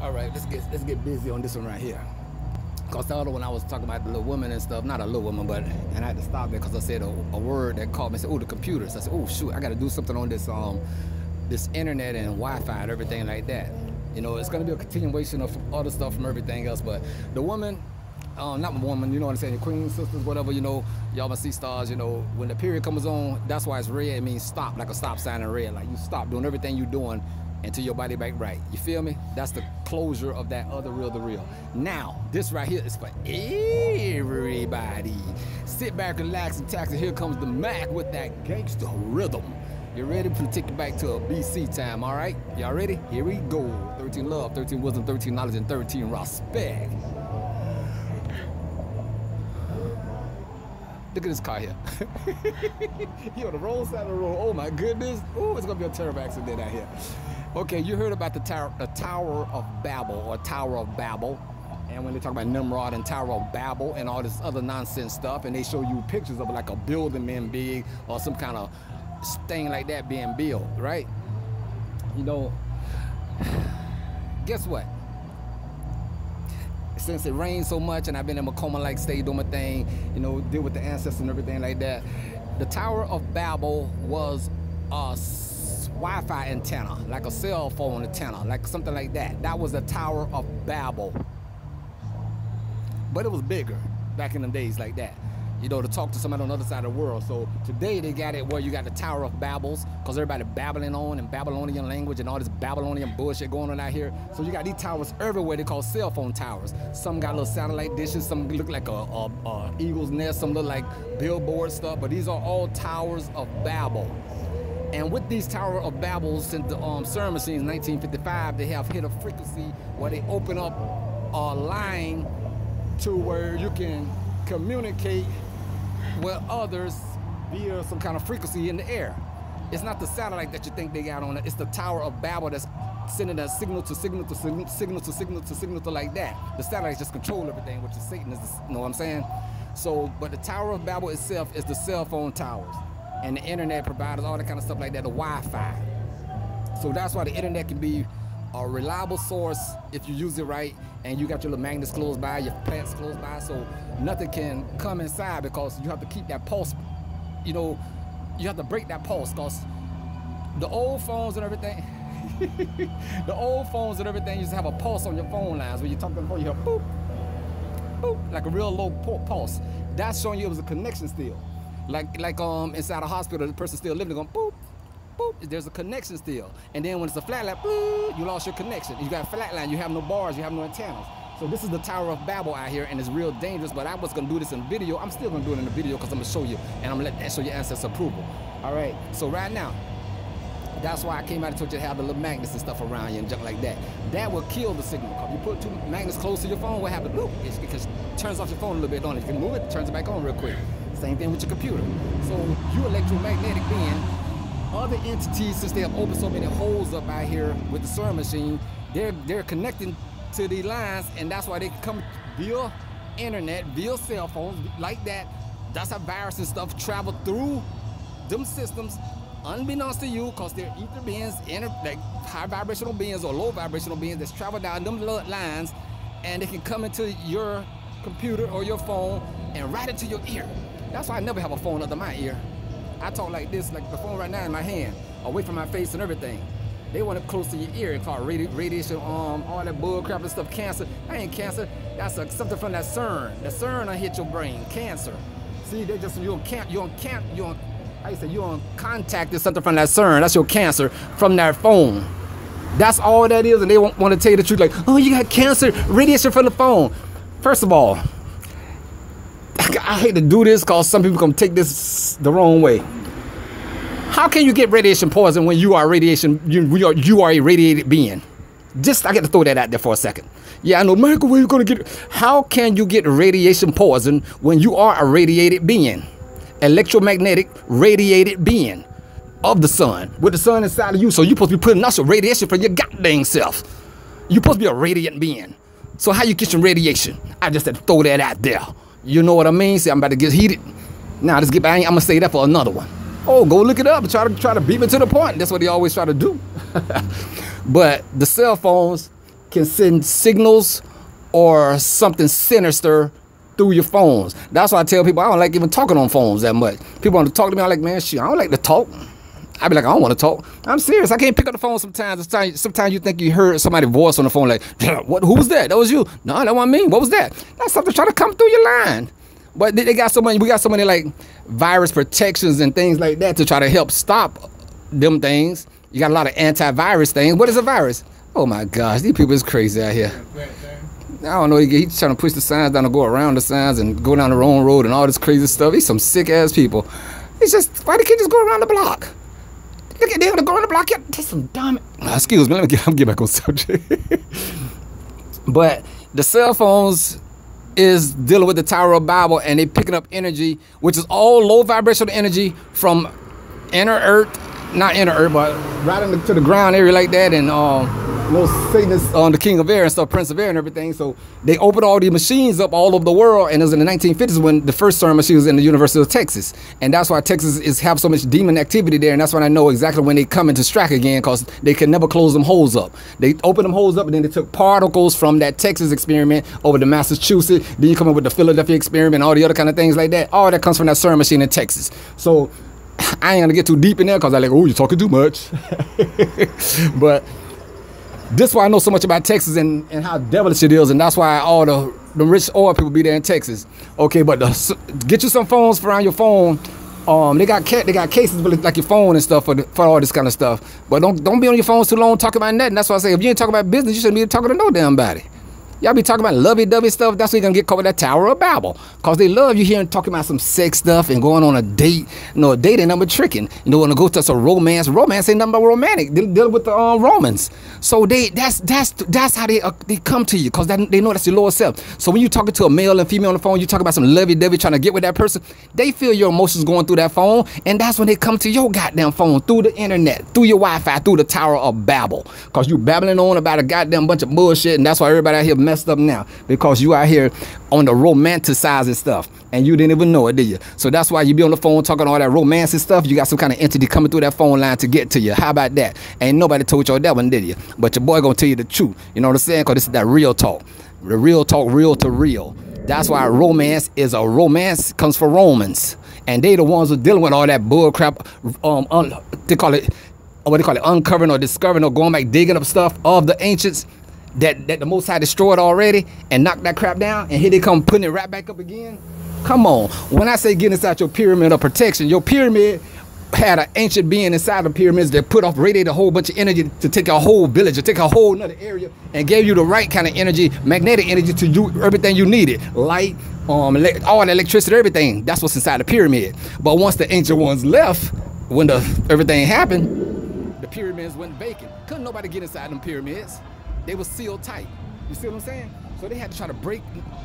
All right, let's get busy on this one right here. Cause the other one I was talking about the little woman and stuff, not a little woman, but and I had to stop there because I said a word that caught me. I said, "Oh, the computers." I said, "Oh shoot, I got to do something on this this internet and Wi-Fi and everything like that." You know, it's gonna be a continuation of other stuff from everything else, but the woman. Not woman, you know what I'm saying, queen, sisters, whatever, you know, y'all must see stars, you know, when the period comes on, that's why it's red, it means stop, like a stop sign in red, like you stop doing everything you're doing until your body back right, you feel me? That's the closure of that other reel to reel. Now, this right here is for everybody. Sit back, relax, and tax, and here comes the Mac with that gangster rhythm. You ready? I'm gonna take you back to a BC time, all right? Y'all ready? Here we go. 13 love, 13 wisdom, 13 knowledge, and 13 respect. Look at this car here. He on the wrong side of the road. Oh my goodness. Oh, it's gonna be a terrible accident out here. Okay, you heard about the Tower of Babel or Tower of Babel. And when they talk about Nimrod and Tower of Babel and all this other nonsense stuff, and they show you pictures of like a building being big or some kind of thing like that being built, right? You know, guess what? Since it rained so much and I've been in a coma-like state doing my thing, you know, deal with the ancestors and everything like that, the Tower of Babel was a Wi-Fi antenna, like a cell phone antenna, like something like that. That was the Tower of Babel. But it was bigger back in the days like that, you know, to talk to somebody on the other side of the world. So today they got it where you got the Tower of Babels, because everybody babbling on in Babylonian language and all this Babylonian bullshit going on out here. So you got these towers everywhere. They call cell phone towers. Some got little satellite dishes, some look like a eagle's nest, some look like billboard stuff, but these are all towers of Babel. And with these Tower of Babel, since the CERN machines in 1955, they have hit a frequency where they open up a line to where you can communicate with others via some kind of frequency in the air. It's not the satellite that you think they got on it, it's the Tower of Babel that's sending that signal to signal to signal, signal to signal to signal to like that. The satellites just control everything, which is Satan, is the, you know what I'm saying? So, but the Tower of Babel itself is the cell phone towers and the internet providers, all that kind of stuff like that, the Wi-Fi. So that's why the internet can be a reliable source if you use it right, and you got your little magnets close by, your plants close by, so nothing can come inside, because you have to keep that pulse, you know, you have to break that pulse, because the old phones and everything, the old phones and everything used to have a pulse on your phone lines. When you talk on the phone, you hear boop, boop, like a real low pulse. That's showing you it was a connection still. Like inside a hospital, the person still living, going boop, boop, there's a connection still. And then when it's a flat line, boop, you lost your connection. You got a flat line, you have no bars, you have no antennas. So this is the Tower of Babel out here, and it's real dangerous, but I was gonna do this in video. I'm still gonna do it in the video because I'm gonna show you, and I'm gonna let that show your ancestors approval. All right, so right now, that's why I came out and told you to have the little magnets and stuff around you and junk like that. That will kill the signal. If you put two magnets close to your phone, what happens? Boop, it turns off your phone a little bit, don't it? If you can move it, it turns it back on real quick. Same thing with your computer. So you electromagnetic being, other entities, since they have opened so many holes up out here with the CERN machine, they're connecting to the lines, and that's why they can come via internet, via cell phones, like that. That's how virus and stuff travel through them systems, unbeknownst to you, because they're ether beings, like high vibrational beings or low vibrational beings that travel down them lines, and they can come into your computer or your phone and right into your ear. That's why I never have a phone under my ear. I talk like this, like the phone right now in my hand, away from my face and everything. They want it close to your ear. It's called radiation, all that bull crap and stuff. Cancer, that ain't cancer. That's something from that CERN. The CERN will hit your brain. Cancer. See, they just you're on contact with something from that CERN. That's your cancer from that phone. That's all that is, and they want to tell you the truth. Like, oh, you got cancer, radiation from the phone. First of all, I hate to do this because some people gonna take this the wrong way. How can you get radiation poison when you are radiation? You are a radiated being. I get to throw that out there for a second. Yeah, I know, Michael, where you gonna get it? How can you get radiation poison when you are a radiated being, electromagnetic radiated being of the sun, with the sun inside of you? So you're supposed to be putting out your radiation for your goddamn self. You're supposed to be a radiant being. So how you get your radiation? I just had to throw that out there. You know what I mean? See, I'm about to get heated. Now let's get back. I'm gonna say that for another one. Oh, go look it up and try to beat me to the point. That's what they always try to do. But the cell phones can send signals or something sinister through your phones. That's why I tell people I don't like even talking on phones that much. People want to talk to me, I'm like, man, shit, I don't like to talk. I be like, I don't want to talk. I'm serious. I can't pick up the phone sometimes. Sometimes you think you heard somebody's voice on the phone, like, what? Who was that? That was you. No, that wasn't me. What was that? That's something trying to come through your line. But they got so many. We got so many like virus protections and things like that to try to help stop them things. You got a lot of antivirus things. What is a virus? Oh my gosh, these people is crazy out here. I don't know. He's trying to push the signs down and go around the signs and go down the wrong road and all this crazy stuff. He's some sick ass people. It's just why they can't just go around the block? Look at them, go on the block. That's some dumb. Excuse me, let me get back on subject. But the cell phones is dealing with the Tower of Babel, and they picking up energy, which is all low vibrational energy from inner earth, not inner earth, but right into the ground area like that, and Satan is the king of air and stuff, prince of air and everything. So they opened all these machines up all over the world, and it was in the 1950s when the first CERN machine was in the University of Texas, and that's why Texas have so much demon activity there, and that's when I know exactly when they come into strike again, because they can never close them holes up. They open them holes up, and then they took particles from that Texas experiment over to Massachusetts. Then you come up with the Philadelphia experiment, all the other kind of things like that. All that comes from that CERN machine in Texas. So I ain't gonna get too deep in there because I like, oh, you're talking too much. But this is why I know so much about Texas and how devilish it is, and that's why all the rich oil people be there in Texas. Okay, but get you some phones for around your phone. They got cases for like your phone and stuff for all this kind of stuff. But don't be on your phones too long talking about nothing. That's why I say if you ain't talking about business, you shouldn't be talking to no damn body. Y'all be talking about lovey-dovey stuff, that's where you're gonna get caught with that Tower of Babel. Cause they love you hearing talking about some sex stuff and going on a date. You know, a date ain't nothing but tricking. You know, wanna go to some romance. Romance ain't nothing but romantic. They deal with the Romans. So that's how they come to you, cause they know that's your lower self. So when you talking to a male and female on the phone, you talk about some lovey-dovey trying to get with that person, they feel your emotions going through that phone, and that's when they come to your goddamn phone, through the internet, through your Wi-Fi, through the Tower of Babel. Cause you babbling on about a goddamn bunch of bullshit, and that's why everybody out here messed up now. Because you out here on the romanticizing stuff, and you didn't even know it, did you? So that's why you be on the phone talking all that romance and stuff. You got some kind of entity coming through that phone line to get to you. How about that? Ain't nobody told y'all that one, did you? But your boy gonna tell you the truth. You know what I'm saying? Because this is that real talk. The real talk, real to real. That's why romance is a romance comes from Romans, and they the ones who dealing with all that bull crap. They call it, what they call it, uncovering or discovering or going back digging up stuff of the ancients. That the Most High destroyed already and knocked that crap down, and here they come putting it right back up again. Come on. When I say get inside your pyramid of protection, your pyramid had an ancient being inside the pyramids that radiated a whole bunch of energy to take a whole village, to take a whole nother area, and gave you the right kind of energy, magnetic energy to do everything you needed. Light, all the electricity, everything. That's what's inside the pyramid. But once the ancient ones left, when everything happened, the pyramids went vacant. Couldn't nobody get inside them pyramids. They were sealed tight. You see what I'm saying? So they had to try to break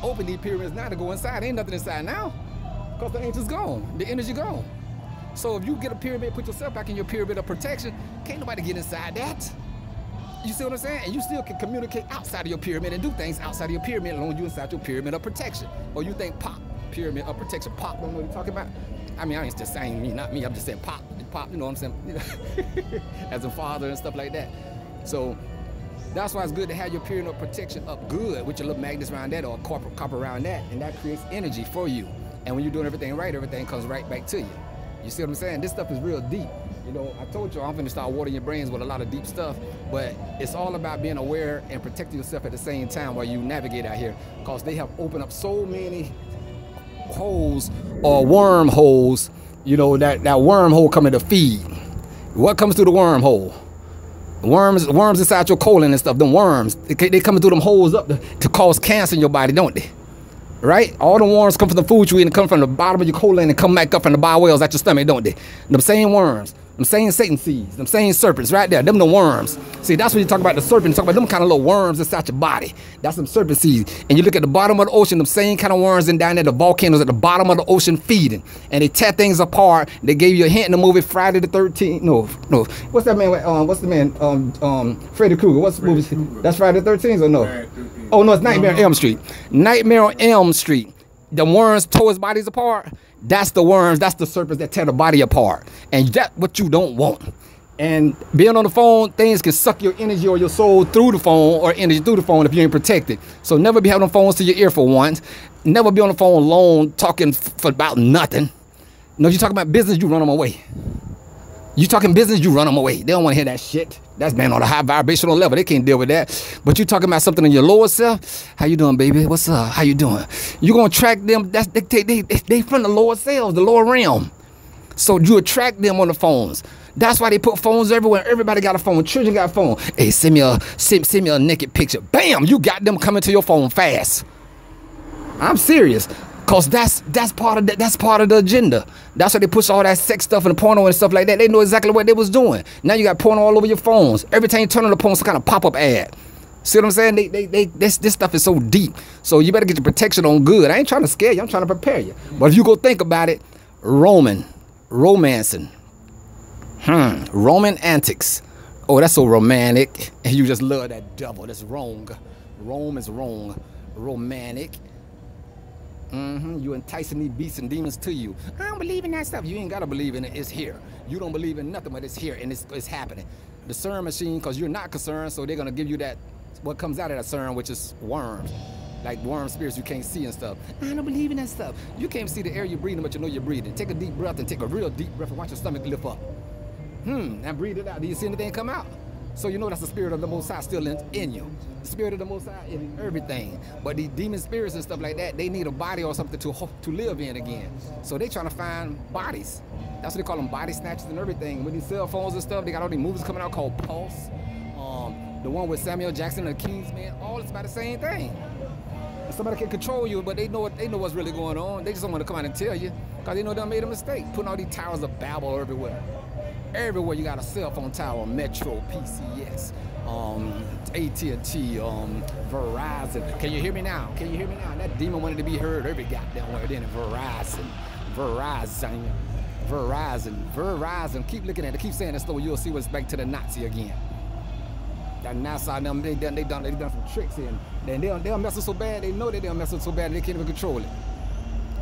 open these pyramids now to go inside. Ain't nothing inside now, because the ancient's gone, the energy gone. So if you get a pyramid, put yourself back in your pyramid of protection, can't nobody get inside that. You see what I'm saying? And you still can communicate outside of your pyramid and do things outside of your pyramid as long as you inside your pyramid of protection. Or you think Pop, pyramid of protection, Pop, don't know what you're talking about? I mean, I ain't just saying me, not me, I'm just saying Pop, you know what I'm saying? As a father and stuff like that. So that's why it's good to have your pyramid of protection up good with your little magnets around that or copper around that, and that creates energy for you. And when you're doing everything right, everything comes right back to you. You see what I'm saying? This stuff is real deep. You know, I told you I'm gonna start watering your brains with a lot of deep stuff, but it's all about being aware and protecting yourself at the same time while you navigate out here, because they have opened up so many holes or wormholes, you know, that wormhole coming to feed. What comes through the wormhole? Worms inside your colon and stuff, them worms, they coming through them holes up to cause cancer in your body, don't they? Right? All the worms come from the food you eat and come from the bottom of your colon and come back up from the bowels at your stomach, don't they? Them same worms, them same Satan seeds, them same serpents right there, them the worms. See, that's when you talk about the serpent, you talk about them kind of little worms inside your body. That's some serpent seeds. And you look at the bottom of the ocean, them same kind of worms and down there, the volcanoes at the bottom of the ocean feeding. And they tear things apart. They gave you a hint in the movie Friday the 13th. No. What's that man, what's the man, Freddy Krueger. What's the movie? That's Friday the 13th or no? Oh, no, it's Nightmare on Elm Street. Nightmare on Elm Street. The worms tore his bodies apart. That's the worms, that's the serpents that tear the body apart. And that's what you don't want. And being on the phone, things can suck your energy or your soul through the phone or energy through the phone if you ain't protected. So never be having phones to your ear for once. Never be on the phone alone talking for about nothing. No, you talking about business, you run them away. You talking business, you run them away. They don't want to hear that shit. That's been on a high vibrational level. They can't deal with that. But you talking about something in your lower self. How you doing, baby? What's up? How you doing? You gonna attract them. That's they from the lower selves, the lower realm. So you attract them on the phones. That's why they put phones everywhere. Everybody got a phone. Children got a phone. Hey, send me a naked picture. Bam! You got them coming to your phone fast. I'm serious, cause that's part of the agenda. That's why they push all that sex stuff and the porno and stuff like that. They know exactly what they was doing. Now you got porno all over your phones. Every time you turn on the phone, some kind of pop-up ad. See what I'm saying? This stuff is so deep. So you better get your protection on good. I ain't trying to scare you. I'm trying to prepare you. But if you go think about it, romancing. Roman antics. Oh, that's so romantic. And you just love that devil. That's wrong. Rome is wrong. Romantic. You enticing these beasts and demons to you. I don't believe in that stuff. You ain't got to believe in it. It's here. You don't believe in nothing, but it's here and it's happening. The CERN machine, because you're not concerned, so they're going to give you that, what comes out of that CERN, which is worms. Like worm spirits you can't see and stuff. I don't believe in that stuff. You can't see the air you're breathing, but you know you're breathing. Take a deep breath and take a real deep breath and watch your stomach lift up. Now breathe it out. Do you see anything come out? So you know that's the spirit of the Most High still in you. The spirit of the Most High in everything. But these demon spirits and stuff like that, they need a body or something to live in again. So they trying to find bodies. That's what they call them, body snatchers and everything. With these cell phones and stuff, they got all these movies coming out called Pulse. The one with Samuel Jackson and the Kingsman, all it's about the same thing. Somebody can control you, but they know what's really going on. They just don't want to come out and tell you because they know they made a mistake. Putting all these towers of Babel everywhere. Everywhere you got a cell phone tower, Metro, PCS, AT&T, Verizon. Can you hear me now? Can you hear me now? That demon wanted to be heard every goddamn word. Then Verizon. Keep looking at it. Keep saying that slow. You'll see what's back to the Nazi again. That NASA, them, they done some tricks here. And they'll mess us so bad. They know that they'll mess us so bad they can't even control it.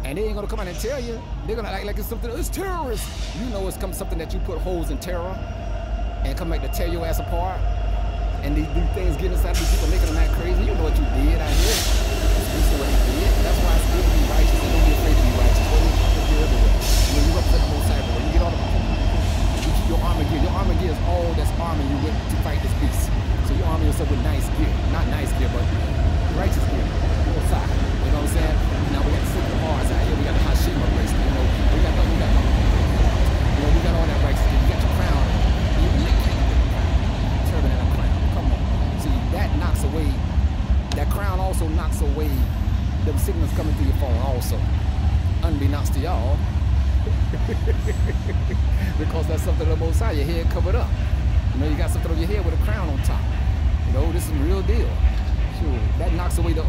And they ain't gonna come out and tell you. They're gonna act like it's something. It's terrorists. You know it's something that you put holes in terror and come back to tear your ass apart. And these things get inside these people, making them act crazy. You know what you did out here. You see what they did. That's why it's good to be righteous and don't be afraid to be righteous. What you everywhere. When you represent the Most High everywhere, you get all the you keep your armor gear. Your armor gear is all that's arming you with to fight this beast. So you armor yourself with nice gear, not nice gear, but righteous gear. Most High. You know what I'm saying? Now we got the Sacred Hearts out here. We got the Hashima bracelet. You know, we got all that righteous gear. You got your crown. Turban and a crown. Come on. See, that knocks away. That crown also knocks away them signals coming through your phone also. Unbeknownst to y'all. Because that's something of the Most High. Your head covered up. You know, you got something on your head with a crown on top. You know, this is a real deal. Sure. That knocks away the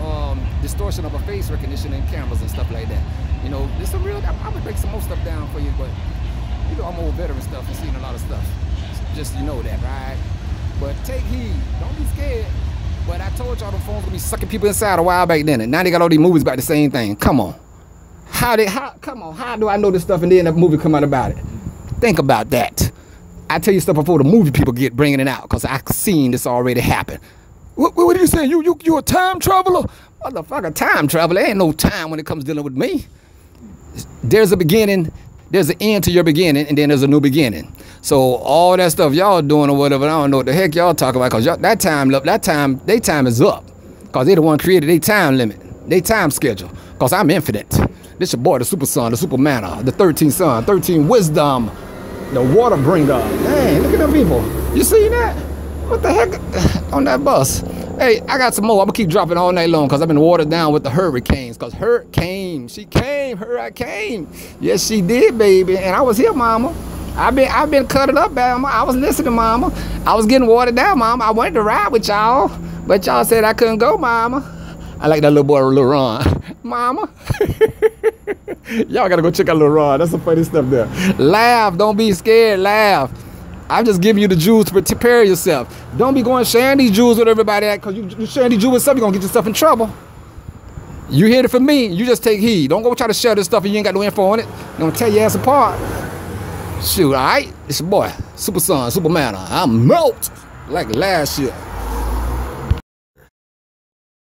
distortion of a face recognition in cameras and stuff like that. You know, this is a real. I would break some more stuff down for you, but you know, I'm old veteran stuff and seen a lot of stuff. Just you know that, right? But take heed. Don't be scared. But I told y'all the phones gonna be sucking people inside a while back then, and now they got all these movies about the same thing. Come on. How do I know this stuff and then a movie come out about it? Think about that. I tell you stuff before the movie people get bringing it out, because I've seen this already happen. What are you saying? You a time traveler? Motherfucker, time traveler. There ain't no time when it comes dealing with me. There's a beginning, there's an end to your beginning, and then there's a new beginning. So all that stuff y'all doing or whatever, I don't know what the heck y'all talking about, because their time is up. Because they the one created their time limit, their time schedule. Because I'm infinite. This your boy, the super son, the super manna, the 13th son, 13 wisdom, the water bringer. Dang, look at them people. You see that? What the heck on that bus? Hey, I got some more. I'm gonna keep dropping all night long because I've been watered down with the hurricanes. Because her came. Yes, she did, baby. And I was here, mama. I've been cutting up, mama. I was listening, mama. I was getting watered down, mama. I wanted to ride with y'all, but y'all said I couldn't go, mama. I like that little boy, Lil Ron. Mama. Y'all gotta go check out Lil Ron. That's some funny stuff there. Laugh. Don't be scared. Laugh. I'm just giving you the jewels to prepare yourself. Don't be going sharing these jewels with everybody, because you sharing these jewels with something, you're gonna get yourself in trouble. You hear it from me, you just take heed. Don't go try to share this stuff and you ain't got no info on it. I'm gonna tear your ass apart. Shoot, all right? It's your boy, Super Son, Superman. I'm melt like last year.